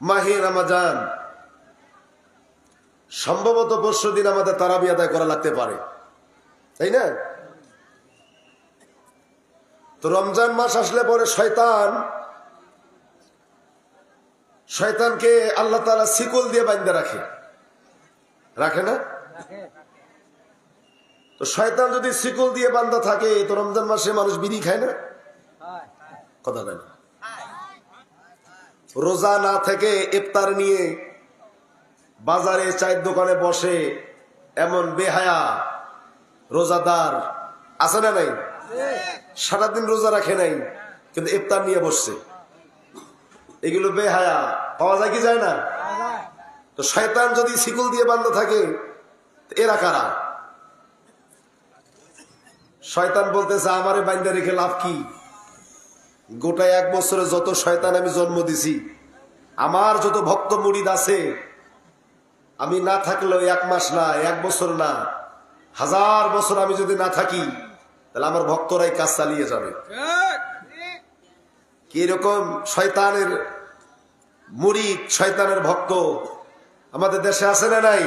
মাহে রমজান, সম্ভবত পরশুদিন আমাদের তারাবি আদায় করা লাগতে পারে, তাই না? তো রমজান মাস আসলে পরে শয়তানকে আল্লাহ তাআলা শিকল দিয়ে বাঁধে রাখে না? তো শয়তান যদি শিকল দিয়ে বাঁধা থাকে, তো রমজান মাসে মানুষ বিড়ি খায় না? কথা বলে না। রোজা না থেকে ইফতার নিয়ে বাজারে চায়ের দোকানে বসে এমন বেহায়া রোজাদার আছে না নাই? সারাদিন রোজা রাখে নাই, কিন্তু ইফতার নিয়ে বসছে। এগুলো বেহায়া পাওয়া যায় কি যায় না? তো শয়তান যদি শিকল দিয়ে বাঁধা থাকে, এরা কারা? শয়তান বলতেছে আমারে বাঁধা রেখে লাভ কি? গোটা 1 বছরে যত শয়তান আমি জন্ম দিছি, আমার যত ভক্ত মুরিদ আছে, আমি না থাকলেও 1 মাস না, 1 বছর না, 1000 বছর আমি যদি না থাকি, তাহলে আমার ভক্তরাই কাজ চালিয়ে যাবে। কি রকম শয়তানের মুরিদ, শয়তানের ভক্ত আমাদের দেশে আছে না নাই?